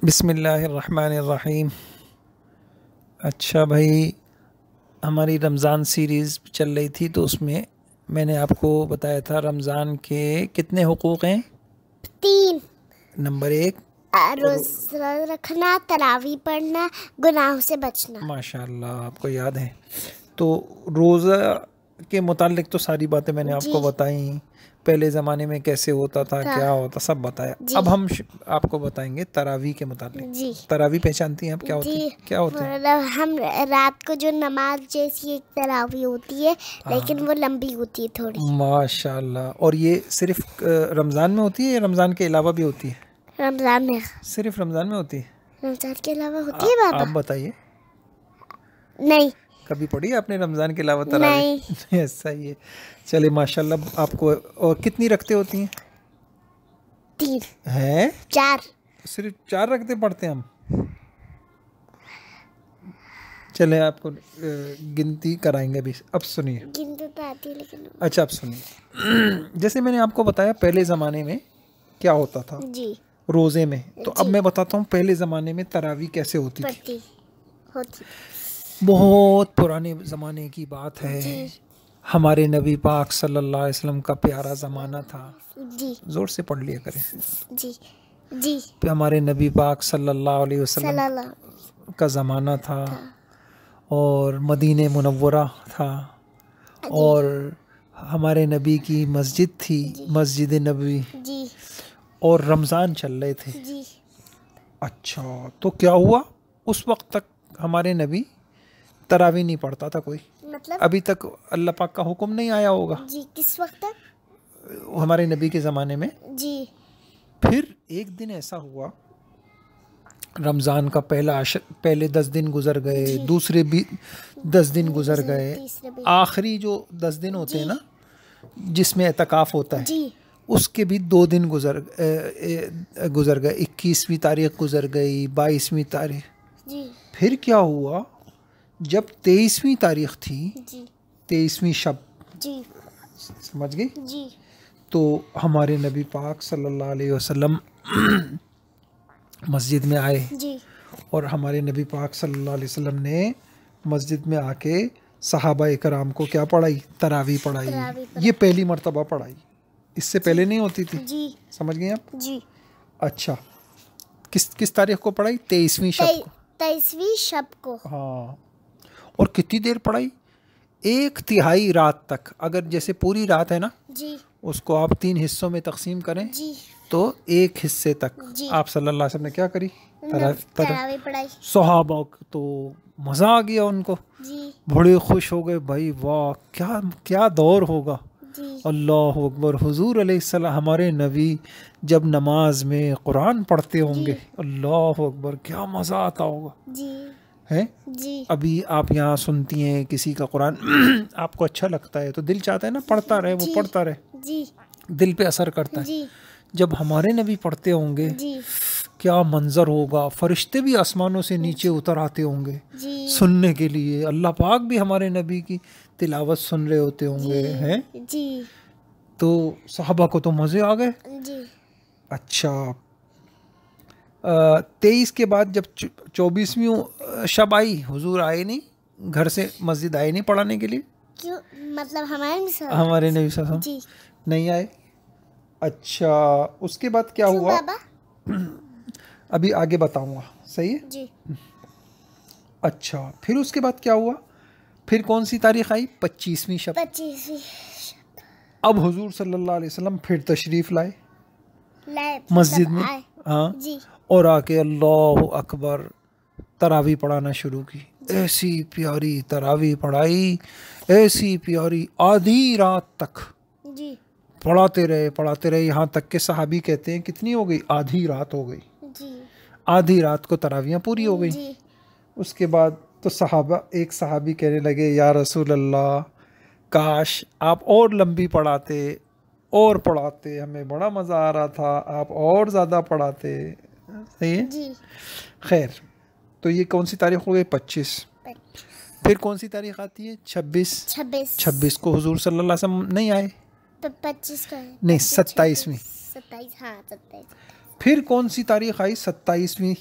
बिस्मिल्लाहिर्रहमानिर्रहीम। अच्छा भाई, हमारी रमज़ान सीरीज़ चल रही थी तो उसमें मैंने आपको बताया था रमज़ान के कितने हुकूक हैं। 3। नंबर 1 रोज़ा रखना, तरावी पढ़ना, गुनाहों से बचना। माशाल्लाह आपको याद है। तो रोज़ा के मुतालिक तो सारी बातें मैंने आपको जी बताई, पहले ज़माने में कैसे होता था, क्या होता, सब बताया। जी अब हम आपको बताएंगे तरावी के मुतालिक। जी तरावी पहचानती हैं आप, क्या होती जी है? क्या होता है? मतलब हम रात को जो नमाज जैसी एक तरावी होती है, लेकिन हाँ वो लंबी होती है थोड़ी। माशाल्लाह। और ये सिर्फ रमज़ान में होती है या रमज़ान के अलावा भी होती है? रमजान में। सिर्फ रमज़ान में होती है? रमजान के अलावा होती है आप बाबा? बताइए, नहीं कभी पढ़ी है आपने रमज़ान के अलावा तरावी? नहीं। ऐसा ही है। चलिए माशाल्लाह आपको। और कितनी रखते होती हैं? 3 हैं? 4। सिर्फ 4 रखते पढ़ते हैं हम। चले आपको गिनती कराएंगे अभी। अब सुनिए। गिनती तो आती है लेकिन। अच्छा, अब सुनिए। जैसे मैंने आपको बताया पहले ज़माने में क्या होता था जी रोज़े में, तो अब जी मैं बताता हूँ पहले ज़माने में तरावी कैसे होती थी। पढ़ती होती। बहुत पुराने ज़माने की बात है। जी हमारे नबी पाक सल्लल्लाहु अलैहि वसल्लम का प्यारा ज़माना था। जी ज़ोर से पढ़ लिया करें। जी जी हमारे नबी पाक सल्लल्लाहु अलैहि वसल्लम सल्लल्लाहु का ज़माना था था। और मदीने मुनव्वरा था जी और हमारे नबी की मस्जिद थी, मस्जिद नबवी, जी और रमज़ान चल रहे थे। जी अच्छा, तो क्या हुआ उस वक्त तक हमारे नबी तरावी नहीं पढ़ता था कोई। मतलब अभी तक अल्लाह पाक का हुक्म नहीं आया होगा जी किस वक्त तक? हमारे नबी के ज़माने में। जी फिर एक दिन ऐसा हुआ, रमज़ान का पहले 10 दिन गुजर गए, जी। दूसरे भी 10 दिन गुजर गए, तीसरे भी। आखिरी जो 10 दिन होते हैं ना जिसमें एतकाफ़ होता है, जी उसके भी 2 दिन गुजर गए। 21वीं तारीख गुजर गई, 22वीं तारीख। जी फिर क्या हुआ, जब 23वीं तारीख थी, जी 23वीं शब, जी समझ गई, जी तो हमारे नबी पाक सल्लल्लाहु अलैहि वसल्लम मस्जिद में आए जी और हमारे नबी पाक सल्लल्लाहु अलैहि वसल्लम ने मस्जिद में आके सहाबा इकराम को क्या पढ़ाई? तरावी पढ़ाई। तरावी पढ़ाई। ये पहली मर्तबा पढ़ाई, इससे पहले नहीं होती थी। जी समझ गए आप? जी। अच्छा, किस किस तारीख को पढ़ाई? 23वीं शब को। 23वीं शब को। हाँ, और कितनी देर पढ़ाई? 1/3 रात तक। अगर जैसे पूरी रात है ना, जी उसको आप 3 हिस्सों में तकसीम करें जी तो 1 हिस्से तक जी। आप सल्लल्लाहु अलैहि वसल्लम ने क्या करी? तरावी पढ़ाई। सहाबा को तो मज़ा आ गया, उनको जी बड़े खुश हो गए। भाई वाह, क्या क्या दौर होगा। जी अल्लाह अकबर। हुजूर अलैहिस्सलाम हमारे नबी जब नमाज में कुरान पढ़ते होंगे, अल्लाह अकबर, क्या मज़ा आता होगा जी है। जी अभी आप यहाँ सुनती हैं किसी का कुरान आपको अच्छा लगता है तो दिल चाहता है ना पढ़ता रहे, वो पढ़ता रहे, जी दिल पे असर करता है। जी जब हमारे नबी पढ़ते होंगे जी क्या मंजर होगा। फरिश्ते भी आसमानों से नीचे उतर आते होंगे जी सुनने के लिए। अल्लाह पाक भी हमारे नबी की तिलावत सुन रहे होते होंगे हैं। जी तो सहाबा को तो मज़े आ गए। जी। अच्छा, 23 के बाद जब 24वीं शब आई, हुजूर आए नहीं, घर से मस्जिद आए नहीं पढ़ाने के लिए। क्यों? मतलब हमारे नबी सल्लल्लाहु अलैहि जी वसल्लम नहीं आए। अच्छा, उसके बाद क्या क्यों हुआ बाबा? अभी आगे बताऊंगा, सही है। जी अच्छा, फिर उसके बाद क्या हुआ? फिर कौन सी तारीख आई? 25वीं शब। 25वीं अब हुजूर सल्लल्लाहु अलैहि वसल्लम फिर तशरीफ़ लाए लाए मस्जिद में। आए। हाँ, जी और आके अल्लाह अकबर तरावी पढ़ाना शुरू की। ऐसी प्यारी तरावी पढ़ाई, ऐसी प्यारी, आधी रात तक जी पढ़ाते रहे, यहाँ तक के सहाबी कहते हैं कितनी हो गई? आधी रात हो गई। जी आधी रात को तरावियाँ पूरी हो गई। जी उसके बाद तो एक सहाबी कहने लगे, या रसूल अल्लाह, काश आप और लंबी पढ़ाते, और पढ़ाते, हमें बड़ा मज़ा आ रहा था, आप और ज़्यादा पढ़ाते। सही है। जी। खैर, तो ये कौन सी तारीख हो गई? 25। फिर कौन सी तारीख आती है? 26। 26 को हुजूर सल्लल्लाहु अलैहि वसल्लम नहीं आए। 25 का है। नहीं, 27वीं। 27, हाँ 27। फिर कौन सी तारीख आई? 27वीं।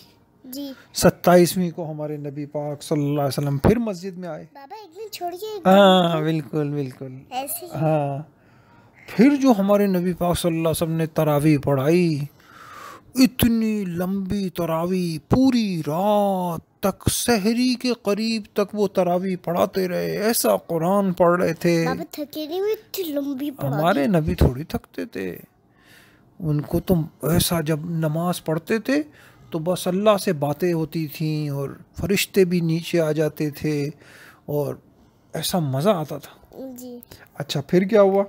जी 27वीं को हमारे नबी पाक सल्लल्लाहु अलैहि वसल्लम फिर मस्जिद में आए। बाबा एक दिन छोड़िए, हाँ बिल्कुल बिल्कुल। ऐसे ही। हाँ, फिर जो हमारे नबी पाक सल्लल्लाहु अलैहि वसल्लम ने तरावी पढ़ाई, इतनी लंबी तरावी, पूरी रात तक, सहरी के करीब तक वो तरावी पढ़ाते रहे, ऐसा कुरान पढ़ रहे थे। बाबा थके नहीं हुए? इतनी लंबी पढ़ा हमारे नबी थोड़ी थकते थे, उनको तो ऐसा जब नमाज पढ़ते थे तो बस अल्लाह से बातें होती थीं और फरिश्ते भी नीचे आ जाते थे और ऐसा मज़ा आता था। जी। अच्छा फिर क्या हुआ?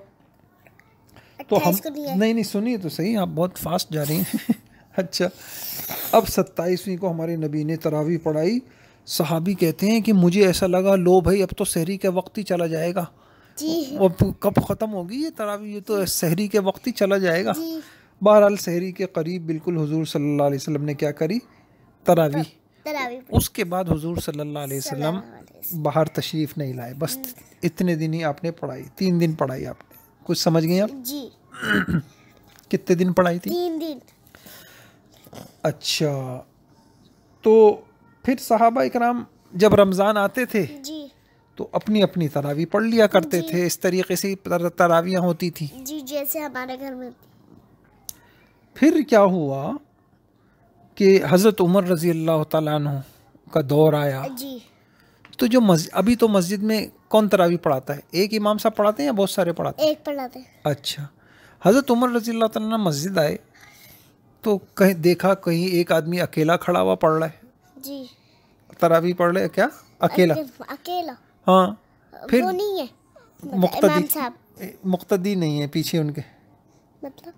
तो हम 28 को नहीं है। नहीं सुनिए तो सही, आप बहुत फास्ट जा रही हैं। अच्छा, अब 27वीं को हमारे नबी ने तरावी पढ़ाई। सहाबी कहते हैं कि मुझे ऐसा लगा, लो भाई अब तो सहरी के वक्त ही चला जाएगा, जी अब कब ख़त्म होगी ये तरावी, ये तो सहरी के वक्त ही चला जाएगा। जी। बहरहाल सहरी के करीब बिल्कुल हुजूर सल्लल्लाहु अलैहि वसल्लम ने क्या करी? तरावी। तरावी उसके बाद हुजूर सल्लल्लाहु अलैहि वसल्लम बाहर तशरीफ़ नहीं लाए, बस इतने दिन ही आपने पढ़ाई, 3 दिन पढ़ाई आपने। कुछ समझ गई आप? जी। कितने दिन पढ़ाई थी? 3 दिन। अच्छा, तो फिर सहाबा इकराम जब रमज़ान आते थे जी तो अपनी अपनी तरावी पढ़ लिया करते जी। थे। इस तरीके से तरावियाँ होती थी। जी जैसे हमारे घर में। फिर क्या हुआ कि हज़रत उमर रज़ी अल्लाह तआला अन्हु का दौर आया। जी। तो जो अभी तो मस्जिद में कौन तरावी पढ़ाता है? एक इमाम साहब पढ़ाते हैं या बहुत सारे पढ़ाते हैं? एक पढ़ाते हैं। अच्छा, हज़रत उमर रज़ी अल्लाह तआला अन्हु मस्जिद आए तो कहीं देखा, कहीं एक आदमी अकेला खड़ा हुआ पढ़ रहा है, जी। तरावी पढ़ रहे, क्या अकेला? अकेला। हाँ, फिर वो नहीं है इमाम मुक्तदी, साहब, मुक्तदी नहीं है पीछे उनके, मतलब।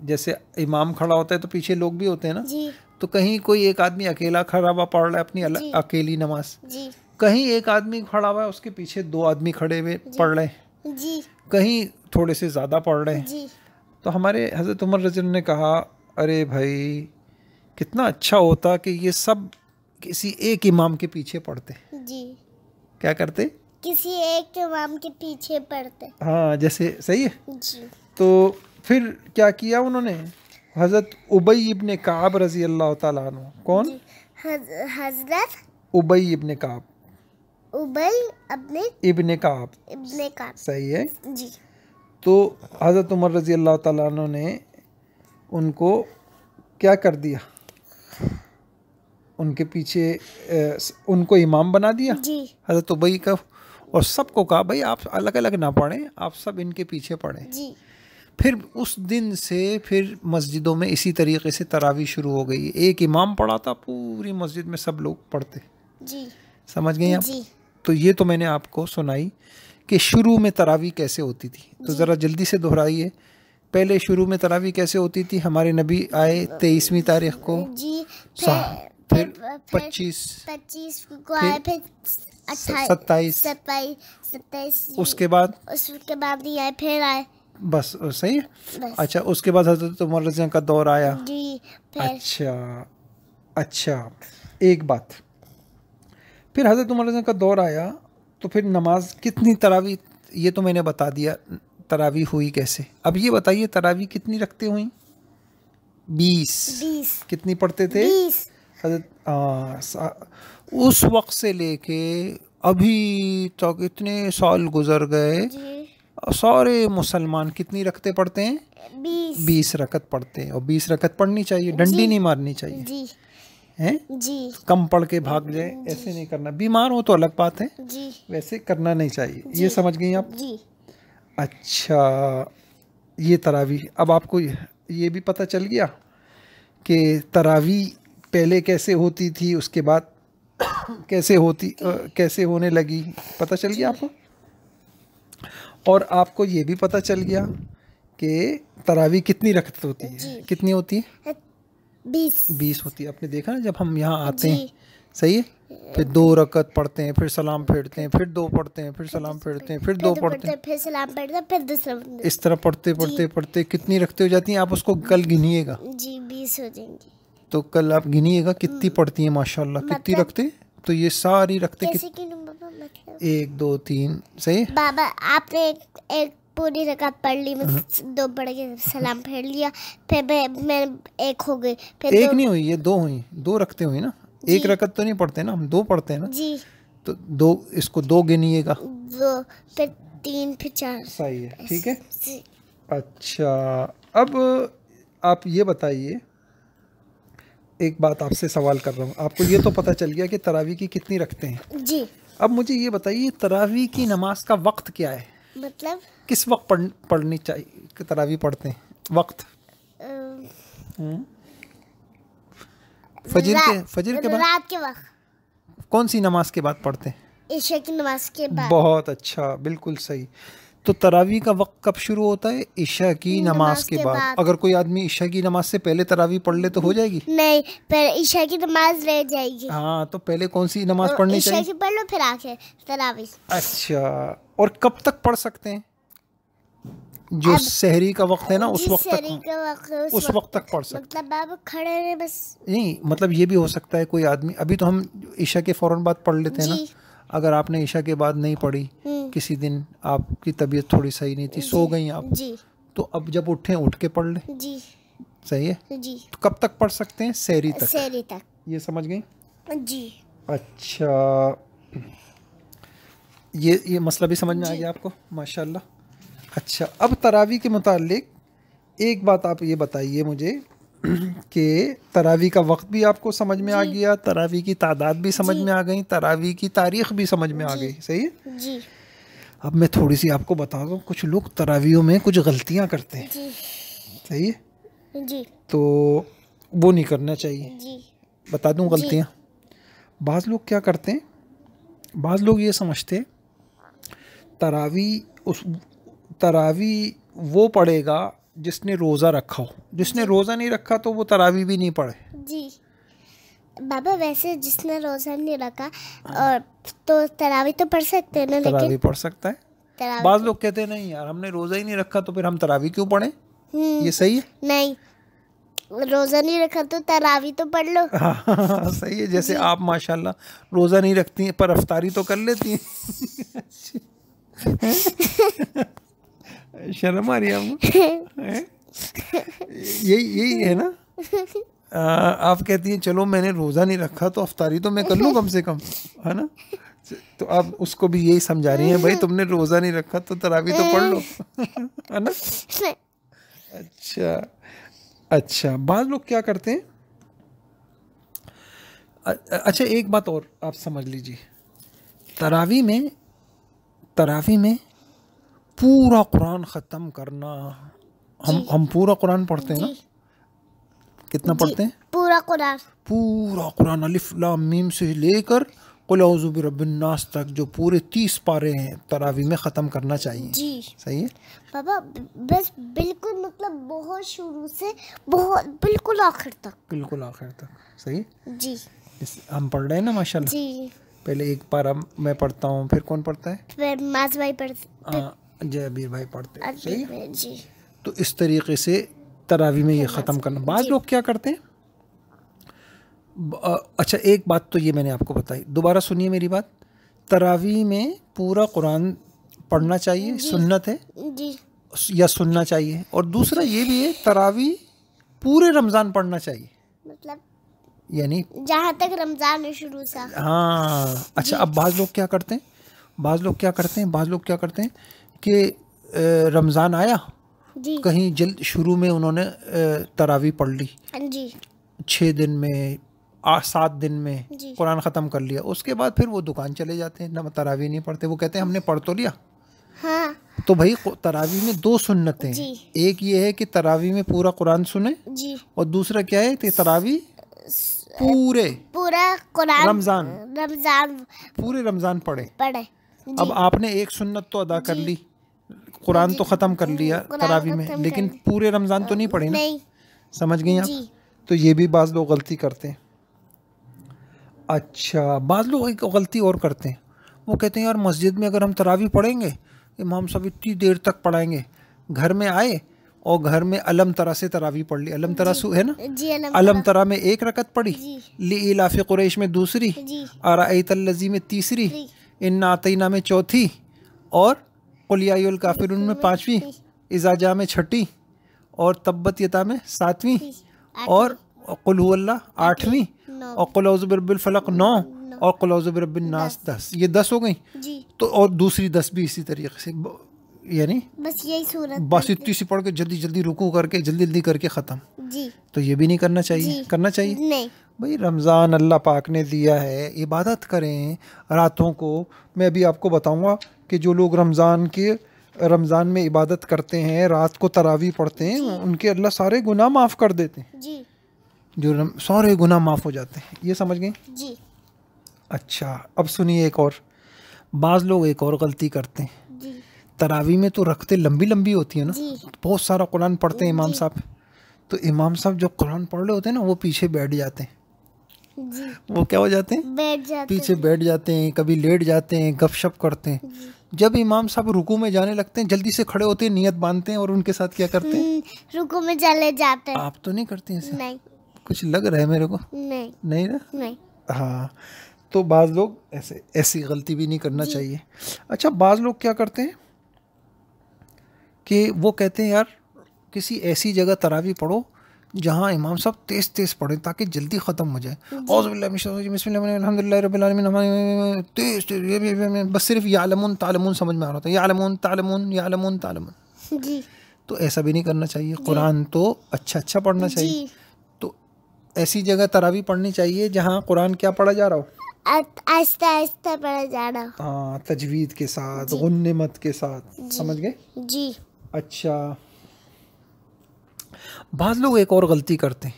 जैसे इमाम खड़ा होता है तो पीछे लोग भी होते हैं ना, जी तो कहीं कोई एक आदमी अकेला खड़ा हुआ पढ़ रहा है अपनी जी। अकेली नमाज, जी कहीं एक आदमी खड़ा हुआ है उसके पीछे 2 आदमी खड़े हुए पढ़ रहे हैं, जी कहीं थोड़े से ज़्यादा पढ़ रहे हैं। जी। तो हमारे हज़रत उमर रज़ी ने कहा, अरे भाई कितना अच्छा होता कि ये सब किसी एक इमाम के पीछे पढ़ते। जी। क्या करते? किसी एक इमाम के पीछे पढ़ते। हाँ, जैसे सही है। जी। तो फिर क्या किया उन्होंने? हज़रत उबई इब्ने काब रज़ी अल्लाह तआला अन्हु, कौन? हजरत उबई इब्ने काब, उबई अपने इब्ने काब, इब्ने का। सही है। जी तो हज़रत उमर रज़ी अल्लाह तआला अन्हु ने उनको क्या कर दिया, उनके पीछे उनको इमाम बना दिया जी हज़रत उबई का, और सबको कहा भाई आप अलग अलग ना पढ़ें, आप सब इनके पीछे पढ़ें। जी। फिर उस दिन से फिर मस्जिदों में इसी तरीके से तरावी शुरू हो गई। एक इमाम पढ़ाता, पूरी मस्जिद में सब लोग पढ़ते। जी। समझ गए आप? जी। तो ये तो मैंने आपको सुनाई कि शुरू में तरावी कैसे होती थी। तो ज़रा जल्दी से दोहराइए, पहले शुरू में तरावी कैसे होती थी? हमारे नबी आए 23वीं तारीख को, जी। फिर 25 को आए, फिर 27 27 उसके बाद नहीं आए, फिर आए। बस सही है। बस। अच्छा, उसके बाद हज़रत उमर रज़ी का दौर आया। जी। फिर अच्छा, एक बात, फिर हज़रत उमर रज़ी का दौर आया तो फिर नमाज कितनी तरावी, ये तो मैंने बता दिया तरावी हुई कैसे। अब ये बताइए तरावी कितनी रखते हुई? 20। कितनी पढ़ते थे? 20। हज़रत उस वक्त से लेके अभी तक इतने साल गुजर गए, सारे मुसलमान कितनी रखते पढ़ते हैं? 20 रकत पढ़ते हैं। और 20 रकत पढ़नी चाहिए, डंडी नहीं मारनी चाहिए। जी हैं? जी कम पढ़ के भाग जाए ऐसे नहीं करना। बीमार हो तो अलग बात है, जी वैसे करना नहीं चाहिए। ये समझ गई आप? जी। अच्छा, ये तरावी, अब आपको ये भी पता चल गया कि तरावी पहले कैसे होती थी, उसके बाद कैसे होने लगी, पता चल गया आपको। और आपको ये भी पता चल गया कि तरावी कितनी रकत होती है। कितनी होती है? 20 होती है। आपने देखा ना जब हम यहाँ आते हैं, सही है, फिर 2 रकत पढ़ते हैं, फिर सलाम फेरते हैं, फिर 2 पढ़ते हैं, फिर सलाम फेरते हैं, फिर 2 पढ़ते हैं, फिर सलाम पढ़ते हैं, फिर दूसरा। इस तरह पढ़ते कितनी रखते हो जाती हैं आप? उसको कल गिनिएगा। जी 20 हो जाएंगी। तो कल आप गिनिएगा कितनी पढ़ती हैं माशाल्लाह, कितनी रखते। तो ये सारी रखते कैसे गिनूं बाबा? मतलब 1 2 3, सही है। बाबा आपने एक पूरी रकात पढ़ ली, मैं 2 पढ़ के सलाम फेर लिया, फिर मैं 1 हो गई, फिर एक नहीं हुई, ये 2 हुई, 2 रखते हुई ना, 1 रकत तो नहीं पढ़ते ना हम, 2 पढ़ते हैं ना जी, तो 2, इसको 2 गिनिएगा, 2 फिर 3 फिर 4। सही है, ठीक है। जी अच्छा, अब आप ये बताइए, एक बात आपसे सवाल कर रहा हूँ, आपको ये तो पता चल गया कि तरावी की कितनी रखते हैं, जी। अब मुझे ये बताइए तरावी की नमाज का वक्त क्या है, मतलब किस वक्त पढ़नी चाहिए कि तरावी पढ़ते हैं, वक्त? फजर के बाद, रात के वक्त, कौन सी नमाज के बाद पढ़ते हैं? ईशा की नमाज के बाद। बहुत अच्छा, बिल्कुल सही। तो तरावी का वक्त कब शुरू होता है? ईशा की नमाज के बाद। अगर कोई आदमी ईशा की नमाज से पहले तरावी पढ़ ले तो हो जाएगी? नहीं, पहले ईशा की नमाज रह जाएगी। हाँ, तो पहले कौन सी नमाज पढ़नी चाहिए? ईशा की पढ़ लो, फिर आके तरावी। अच्छा, और कब तक पढ़ सकते हैं? जो सहरी का वक्त है ना, उस वक्त तक, उस वक्त तक पढ़ सकते। मतलब आप खड़े रहे बस? नहीं, मतलब ये भी हो सकता है कोई आदमी, अभी तो हम ईशा के फौरन बाद पढ़ लेते हैं ना, अगर आपने ईशा के बाद नहीं पढ़ी, किसी दिन आपकी तबीयत थोड़ी सही नहीं थी, सो गई आप जी, तो अब जब उठे उठ के पढ़ ले जी, सही है जी। तो कब तक पढ़ सकते हैं? सहरी तक। सहरी तक। ये समझ गई जी। अच्छा, ये मसला भी समझ में आ गया आपको, माशाल्लाह। अच्छा, अब तरावी के मुतालिक एक बात आप ये बताइए मुझे कि तरावी का वक्त भी आपको समझ में आ गया, तरावी की तादाद भी समझ में आ गई, तरावी की तारीख भी समझ में आ गई, सही है जी। अब मैं थोड़ी सी आपको बता दूं, कुछ लोग तरावियों में कुछ गलतियां करते हैं जी, सही है जी, तो वो नहीं करना चाहिए जी। बता दूं गलतियां? बाज़ लोग क्या करते हैं, बाज़ लोग ये समझते तरावी वो पढ़ेगा जिसने रोज़ा रखा हो, जिसने रोज़ा नहीं रखा तो वो तरावी भी नहीं पढ़े जी। बाबा वैसे जिसने रोज़ा नहीं रखा और तो तरावी तो पढ़ सकते हैं ना, लेकिन तरावी पढ़ सकता है। बाज़ लोग कहते हैं नहीं यार, हमने रोज़ा ही नहीं रखा तो फिर हम तरावी क्यों पढ़ें? ये सही है? नहीं, रोज़ा नहीं रखा तो तरावी तो पढ़ लो। हाँ, सही है। जैसे आप माशाल्लाह रोज़ा नहीं रखती हैं पर अफ्तारी तो कर लेती हैं। शर्म आ रही है आपको? यही है ना। आप कहती हैं चलो मैंने रोज़ा नहीं रखा तो अफ्तारी तो मैं कर लूँ कम से कम, है ना। तो आप उसको भी यही समझा रही हैं, भाई तुमने रोज़ा नहीं रखा तो तरावी तो पढ़ लो, है ना। अच्छा, बाज़ लोग क्या करते हैं, अच्छा एक बात और आप समझ लीजिए, तरावी में पूरा कुरान ख़त्म करना, हम पूरा कुरान पढ़ते हैं ना, कितना पढ़ते हैं? पूरा कुरान अलिफ लाम मीम से लेकर कुल औज़ु बिरब्बिन नास तक, जो पूरे 30 पारे हैं तरावी में ख़त्म करना चाहिए जी। सही है बाबा, बस बिल्कुल मतलब बहुत शुरू से बहुत बिल्कुल आखिर तक, सही है जी। हम पढ़ रहे हैं ना माशाल्लाह जी। पहले एक पारा मैं पढ़ता हूँ, फिर कौन पढ़ता है? फिर माज भाई पढ़ते हैं, जयबीर भाई पढ़ते हैं, सही है जी। तो इस तरीके से तरावी में ये ख़त्म करना। बाद लोग क्या करते हैं, अच्छा एक बात तो ये मैंने आपको बताई, दोबारा सुनिए मेरी बात, तरावी में पूरा कुरान पढ़ना चाहिए, सुन्नत है जी, या सुनना चाहिए, और दूसरा ये भी है तरावी पूरे रमज़ान पढ़ना चाहिए, मतलब यानी जहाँ तक रमज़ान है शुरू से। हाँ, अच्छा अब बाज़ लोग क्या करते हैं कि रमज़ान आया जी, कहीं जल्द शुरू में उन्होंने तरावी पढ़ ली जी, 6 दिन में 7 दिन में कुरान ख़त्म कर लिया, उसके बाद फिर वो दुकान चले जाते हैं, ना तरावी नहीं पढ़ते, वो कहते हैं हमने पढ़ तो लिया। हाँ। तो भाई तरावी में 2 सुन्नतें हैं, एक ये है कि तरावी में पूरा कुरान सुने जी, और दूसरा क्या है कि तरावी पूरा कुरान रमज़ान पूरे रमज़ान पढ़े। अब आपने एक सुन्नत तो अदा कर ली, कुरान तो ख़त्म कर लिया तरावी में, लेकिन पूरे रमज़ान तो नहीं पढ़े ना, समझ गई आप? तो ये भी बाज़ लोग गलती करते हैं। अच्छा, बाज़ लोग एक गलती और करते हैं, वो कहते हैं यार मस्जिद में अगर हम तरावी पढ़ेंगे, इमाम साहब इतनी देर तक पढ़ाएंगे, घर में आए और घर में अलम तरा से तरावी पढ़ ली, अलम तरा है ना जी, अलम तरा में 1 रकत पढ़ी, लिइलाफ़ि कुरैश में दूसरी, अराअयतल लज़ी में तीसरी, इन्ना अतैना में चौथी, और कुल या अय्युहल काफिरून में 5वीं, इज़ा जा में 6ठी, और तब्बत यदा में 7वीं, और कुल हुवल्लाह 8वीं, और कुल औज़ु बिरब्बिल फलक 9, और कुल औज़ु बिरब्बिन नास 10। ये 10 हो गई। जी। तो और दूसरी 10 भी इसी तरीके से, यानी बस यही सूरत बस इतनी सी पढ़ के जल्दी जल्दी रुकू करके जल्दी जल्दी करके ख़त्म। जी। तो ये भी नहीं करना चाहिए। जी। करना चाहिए नहीं। भाई, रमज़ान अल्लाह पाक ने दिया है, इबादत करें रातों को। मैं अभी आपको बताऊंगा कि जो लोग रमज़ान में इबादत करते हैं, रात को तरावी पढ़ते हैं, उनके अल्लाह सारे गुनाह माफ़ कर देते हैं। जी। जो सारे गुनाह माफ़ हो जाते हैं। ये समझ गए? जी। अच्छा, अब सुनिए एक और। बाज़ लोग एक और गलती करते हैं। जी। तरावी में तो रखते लंबी लंबी होती है ना, जी। बहुत सारा कुरान पढ़ते हैं इमाम जी। साहब। तो इमाम साहब जब कुरान पढ़ रहे होते हैं ना, वो पीछे बैठ जाते हैं। जी। वो क्या हो जाते हैं? बैठ जाते पीछे बैठ जाते हैं, कभी लेट जाते हैं, गपशप करते हैं। जब इमाम साहब रुकू में जाने लगते हैं, जल्दी से खड़े होते हैं, नियत बांधते हैं, और उनके साथ क्या करते हैं? रुकू में चले जाते हैं। आप तो नहीं करते हैं ऐसे? नहीं। कुछ लग रहा है मेरे को। नहीं। नहीं ना? नहीं। हाँ, तो बाज़ लोग ऐसी गलती भी नहीं करना चाहिए। अच्छा, बाज़ लोग क्या करते हैं कि वो कहते हैं यार किसी ऐसी जगह तरावी पढ़ो जहाँ इमाम साहब तेज़ तेज़ पढ़ें ताकि जल्दी ख़त्म हो जाए। औज़ु बिल्लाहि मिनश शैतानिर रजीम, बिस्मिल्लाहिर अल्हम्दुलिल्लाहि रब्बिल आलमीन, तेज़ तेज़, बस सिर्फ यालमून तालमून समझ में आ रहा था, यालमून तालमून यालमून तालमून। जी। तो ऐसा भी नहीं करना चाहिए। कुरान तो अच्छा अच्छा पढ़ना चाहिए। जी। तो ऐसी जगह तरावी पढ़नी चाहिए जहाँ कुरान क्या पढ़ा जा रहा हो, आहिस्ता आहिस्ता पढ़ा जा रहा। हाँ, तजवीद के साथ, गुन्निमत के साथ। समझ गए? जी। अच्छा, बाज़ लोग एक और गलती करते हैं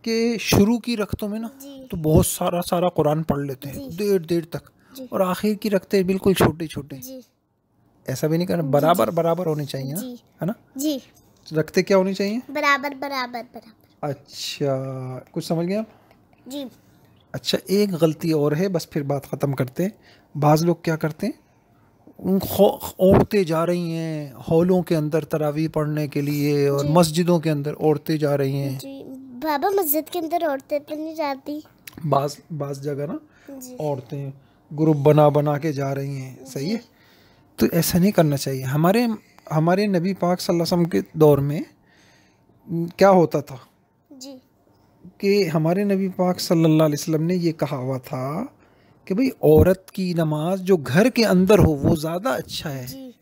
कि शुरू की रख्तों में ना तो बहुत सारा कुरान पढ़ लेते हैं देर देर तक, और आखिर की रखते हैं बिल्कुल छोटे छोटे। ऐसा भी नहीं करना, बराबर बराबर होने चाहिए ना, है ना? जी। रखते क्या होनी चाहिए? बराबर बराबर बराबर। अच्छा, कुछ समझ गए आप? जी। अच्छा, एक गलती और है, बस फिर बात ख़त्म करते हैं। बाज़ लोग क्या करते हैं, औरतें जा रही हैं हॉलों के अंदर तरावी पढ़ने के लिए, और मस्जिदों के अंदर औरतें जा रही हैं। जी। बाबा, मस्जिद के अंदर औरतें तो नहीं जाती। बाज़ जगह ना औरतें ग्रुप बना बना के जा रही हैं, सही है? तो ऐसा नहीं करना चाहिए। हमारे नबी पाक सल्लल्लाहु अलैहि वसल्लम के दौर में क्या होता था जी कि हमारे नबी पाक सल्लल्लाहु अलैहि वसल्लम ने ये कहा हुआ था कि भाई औरत की नमाज जो घर के अंदर हो वो ज़्यादा अच्छा है। जी।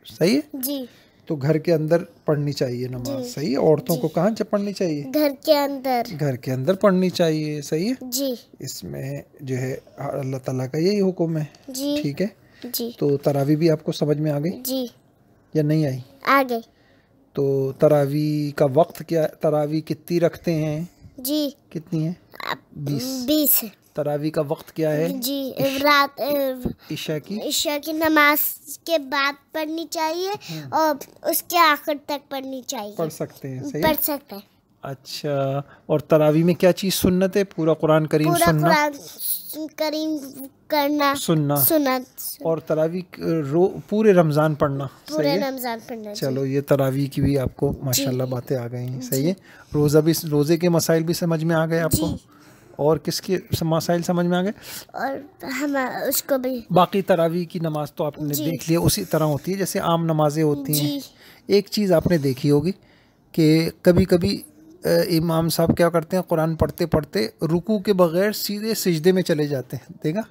सही है? जी। तो घर के अंदर पढ़नी चाहिए नमाज। सही है? औरतों को कहाँ पढ़नी चाहिए? घर के अंदर। घर के अंदर पढ़नी चाहिए। सही है? जी। इसमें जो है अल्लाह ताला का यही हुक्म है। जी। ठीक है? जी। तो तरावी भी आपको समझ में आ गई जी। या नहीं आई? आ गई। तो तरावी का वक्त क्या, तरावी कितनी रखते हैं? जी। कितनी है? 20। तरावी का वक्त क्या है? जी, रात ईशा की नमाज के बाद पढ़नी चाहिए और उसके आखिर तक पढ़नी चाहिए। पढ़ सकते हैं। सही पढ़ सकते हैं। अच्छा, और तरावी में क्या चीज़ सुन्नत है? पूरा कुरान करीम सुनना, कुरान करीम करना, सुन्नत। और तरावी पूरे रमज़ान पढ़ना। पूरे रमज़ान पढ़ना। चलो, ये तरावी की भी आपको माशाल्लाह बातें आ गई हैं। सही है? रोज़े के मसाइल भी समझ में आ गए आपको, और किसके मसाइल समझ में आ गए, और हम उसको भी। बाकी तरावी की नमाज तो आपने देख लिया, उसी तरह होती है जैसे आम नमाजें होती हैं। एक चीज़ आपने देखी होगी कि कभी कभी इमाम साहब क्या करते हैं, कुरान पढ़ते पढ़ते रुकू के बगैर सीधे सिजदे में चले जाते हैं। देखा?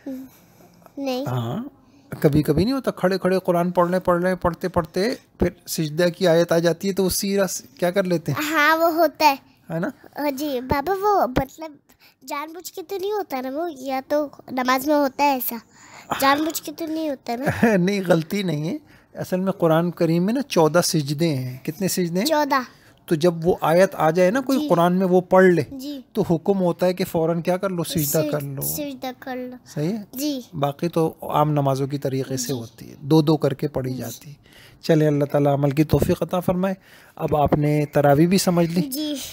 नहीं। हाँ, कभी कभी नहीं होता, खड़े खड़े कुरान पढ़ते पढ़ते फिर सिजदा की आयत आ जाती है तो वो सीधा क्या कर लेते हैं। हाँ, वो होता है ना? जी बाबा, वो मतलब जानबूझ के तो नहीं होता ना वो, या तो नमाज में होता है ऐसा, जानबूझ के तो नहीं होता ना। नहीं, गलती नहीं है। असल में कुरान करीम में ना 14 सिजदे हैं। कितने सिजदे हैं? 14। तो जब वो आयत आ जाए ना कोई कुरान में, वो पढ़ ले तो हुक्म होता है कि फौरन क्या कर लो, सिजदा कर लो। सही है जी। बाकी तो आम नमाजों की तरीके से होती है, दो दो करके पढ़ी जाती है। चले, अल्लाह ताला अमल की तौफीक अता फरमाए। अब आपने तरावी भी समझ ली,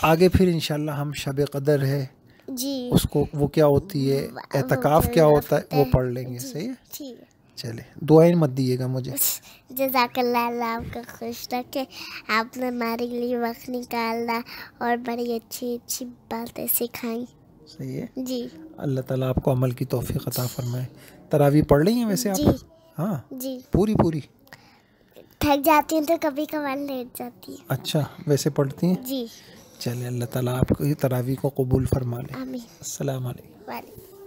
आगे फिर इंशाल्लाह हम शब कदर है जी, उसको, वो क्या होती है, एतकाफ क्या होता है, वो पढ़ लेंगे। सही है? ठीक है। चले, दुआएं मत दिएगा मुझे। जज़ाकल्लाह, अल्लाह आपका खुश रखे। आपने हमारे लिए वक्त निकाला और बड़ी अच्छी अच्छी बातें सिखाई। सही है जी। अल्लाह ताला आपको अमल की तौफीक अता फरमाए। तरावी पढ़ ली है वैसे आप? हाँ जी, पूरी पूरी। थक जाती हूँ तो कभी कभार लेट जाती हूँ। अच्छा वैसे पढ़ती हैं? जी, चलिए अल्लाह ताला आपको ये तरावी को कबूल फरमा ले। आमीन। अस्सलाम वालेकुम। वालेकुम।